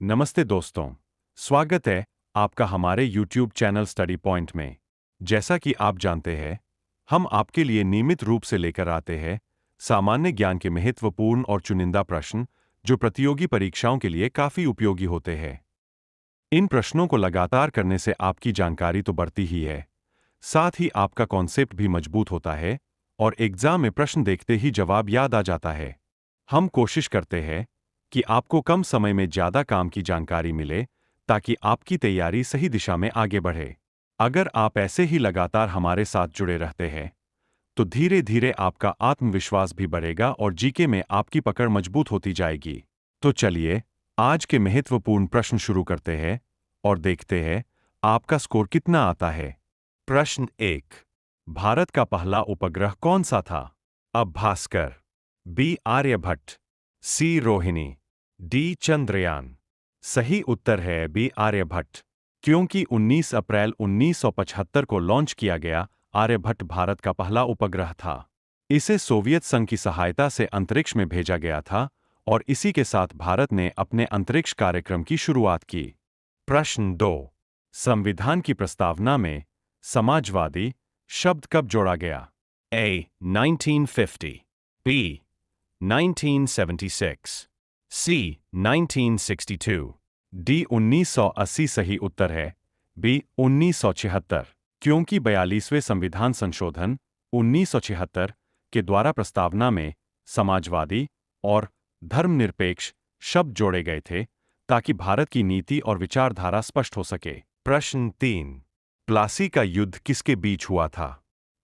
नमस्ते दोस्तों, स्वागत है आपका हमारे YouTube चैनल स्टडी पॉइंट में। जैसा कि आप जानते हैं, हम आपके लिए नियमित रूप से लेकर आते हैं सामान्य ज्ञान के महत्वपूर्ण और चुनिंदा प्रश्न जो प्रतियोगी परीक्षाओं के लिए काफी उपयोगी होते हैं। इन प्रश्नों को लगातार करने से आपकी जानकारी तो बढ़ती ही है, साथ ही आपका कॉन्सेप्ट भी मजबूत होता है और एग्जाम में प्रश्न देखते ही जवाब याद आ जाता है। हम कोशिश करते हैं कि आपको कम समय में ज्यादा काम की जानकारी मिले ताकि आपकी तैयारी सही दिशा में आगे बढ़े। अगर आप ऐसे ही लगातार हमारे साथ जुड़े रहते हैं तो धीरे धीरे आपका आत्मविश्वास भी बढ़ेगा और जीके में आपकी पकड़ मजबूत होती जाएगी। तो चलिए आज के महत्वपूर्ण प्रश्न शुरू करते हैं और देखते हैं आपका स्कोर कितना आता है। प्रश्न 1। भारत का पहला उपग्रह कौन सा था? अब भास्कर, बी आर्यभट्ट, सी रोहिणी, डी चंद्रयान। सही उत्तर है बी आर्यभट्ट, क्योंकि 19 अप्रैल 1975 को लॉन्च किया गया आर्यभट्ट भारत का पहला उपग्रह था। इसे सोवियत संघ की सहायता से अंतरिक्ष में भेजा गया था और इसी के साथ भारत ने अपने अंतरिक्ष कार्यक्रम की शुरुआत की। प्रश्न 2। संविधान की प्रस्तावना में समाजवादी शब्द कब जोड़ा गया? A. 1950, B. 1976, C. 1962, D. 1980। सही उत्तर है B. 1976, क्योंकि 42वें संविधान संशोधन 1976 के द्वारा प्रस्तावना में समाजवादी और धर्मनिरपेक्ष शब्द जोड़े गए थे ताकि भारत की नीति और विचारधारा स्पष्ट हो सके। प्रश्न 3। प्लासी का युद्ध किसके बीच हुआ था?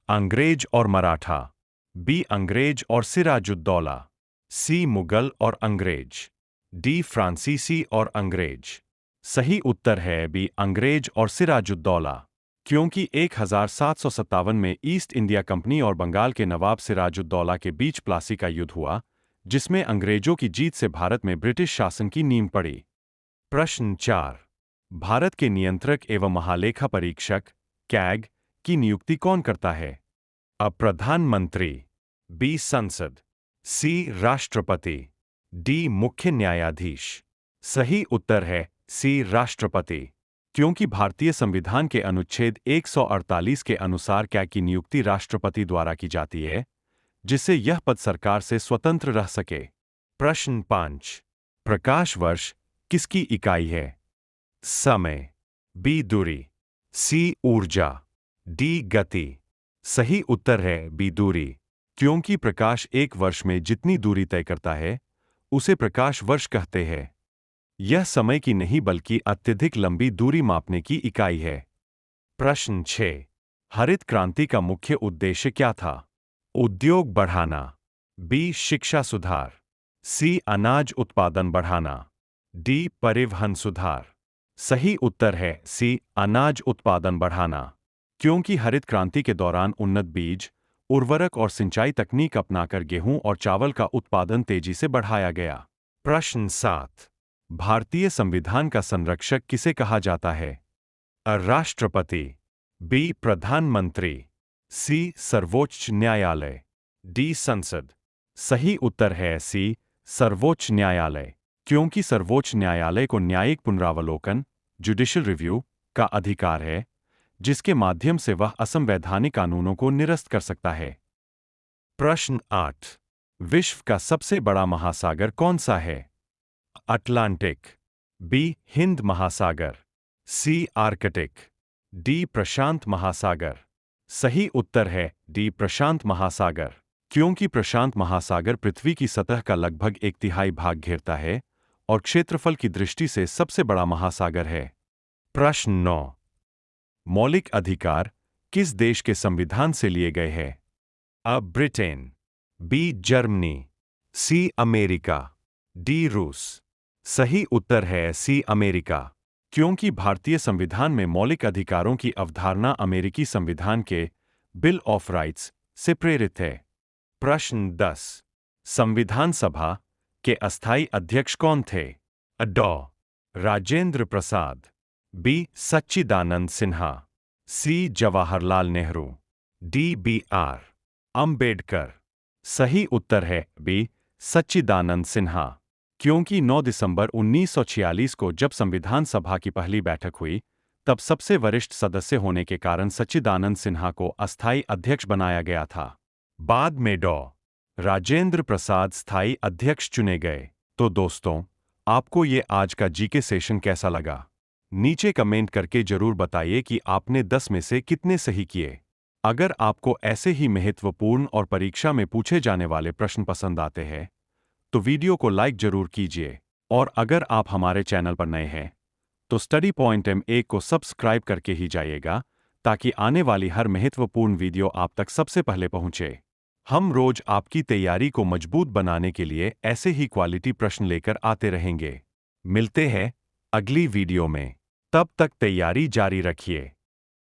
अंग्रेज और मराठा, बी अंग्रेज और सिराजुद्दौला, सी मुगल और अंग्रेज, डी फ्रांसीसी और अंग्रेज। सही उत्तर है बी अंग्रेज और सिराजुद्दौला, क्योंकि 1757 में ईस्ट इंडिया कंपनी और बंगाल के नवाब सिराजुद्दौला के बीच प्लासी का युद्ध हुआ, जिसमें अंग्रेजों की जीत से भारत में ब्रिटिश शासन की नींव पड़ी। प्रश्न 4। भारत के नियंत्रक एवं महालेखा परीक्षक कैग की नियुक्ति कौन करता है? अ प्रधानमंत्री, बी संसद, सी राष्ट्रपति, डी मुख्य न्यायाधीश। सही उत्तर है सी राष्ट्रपति, क्योंकि भारतीय संविधान के अनुच्छेद 148 के अनुसार कैग की नियुक्ति राष्ट्रपति द्वारा की जाती है, जिससे यह पद सरकार से स्वतंत्र रह सके। प्रश्न 5। प्रकाश वर्ष किसकी इकाई है? समय, बी दूरी, सी ऊर्जा, डी गति। सही उत्तर है बी दूरी, क्योंकि प्रकाश एक वर्ष में जितनी दूरी तय करता है उसे प्रकाश वर्ष कहते हैं। यह समय की नहीं बल्कि अत्यधिक लंबी दूरी मापने की इकाई है। प्रश्न 6। हरित क्रांति का मुख्य उद्देश्य क्या था? उद्योग बढ़ाना, बी शिक्षा सुधार, सी अनाज उत्पादन बढ़ाना, डी परिवहन सुधार। सही उत्तर है सी अनाज उत्पादन बढ़ाना, क्योंकि हरित क्रांति के दौरान उन्नत बीज, उर्वरक और सिंचाई तकनीक अपनाकर गेहूं और चावल का उत्पादन तेजी से बढ़ाया गया। प्रश्न 7। भारतीय संविधान का संरक्षक किसे कहा जाता है? अ राष्ट्रपति, बी प्रधानमंत्री, सी सर्वोच्च न्यायालय, डी संसद। सही उत्तर है सी सर्वोच्च न्यायालय, क्योंकि सर्वोच्च न्यायालय को न्यायिक पुनरावलोकन जुडिशियल रिव्यू का अधिकार है, जिसके माध्यम से वह असंवैधानिक कानूनों को निरस्त कर सकता है। प्रश्न 8। विश्व का सबसे बड़ा महासागर कौन सा है? अटलांटिक, बी हिंद महासागर, सी आर्कटिक, डी प्रशांत महासागर। सही उत्तर है डी प्रशांत महासागर, क्योंकि प्रशांत महासागर पृथ्वी की सतह का लगभग 1/3 भाग घेरता है और क्षेत्रफल की दृष्टि से सबसे बड़ा महासागर है। प्रश्न 9। मौलिक अधिकार किस देश के संविधान से लिए गए हैं? A Britain, B Germany, C America, D रूस। सही उत्तर है सी अमेरिका, क्योंकि भारतीय संविधान में मौलिक अधिकारों की अवधारणा अमेरिकी संविधान के बिल ऑफ राइट्स से प्रेरित है। प्रश्न 10। संविधान सभा के अस्थायी अध्यक्ष कौन थे? अ डॉ Rajendra Prasad, B Sachchidananda Sinha, C Jawaharlal Nehru, D B R Ambedkar. सही उत्तर है बी सच्चिदानंद सिन्हा, क्योंकि 9 दिसंबर 1946 को जब संविधान सभा की पहली बैठक हुई, तब सबसे वरिष्ठ सदस्य होने के कारण सच्चिदानंद सिन्हा को अस्थायी अध्यक्ष बनाया गया था। बाद में डॉ. राजेंद्र प्रसाद स्थायी अध्यक्ष चुने गए। तो दोस्तों, आपको ये आज का जीके सेशन कैसा लगा? नीचे कमेंट करके जरूर बताइए कि आपने 10 में से कितने सही किए। अगर आपको ऐसे ही महत्वपूर्ण और परीक्षा में पूछे जाने वाले प्रश्न पसंद आते हैं, तो वीडियो को लाइक जरूर कीजिए। और अगर आप हमारे चैनल पर नए हैं, तो स्टडी पॉइंट MA को सब्सक्राइब करके ही जाइएगा, ताकि आने वाली हर महत्वपूर्ण वीडियो आप तक सबसे पहले पहुंचे। हम रोज आपकी तैयारी को मजबूत बनाने के लिए ऐसे ही क्वालिटी प्रश्न लेकर आते रहेंगे। मिलते हैं अगली वीडियो में। तब तक तैयारी जारी रखिए।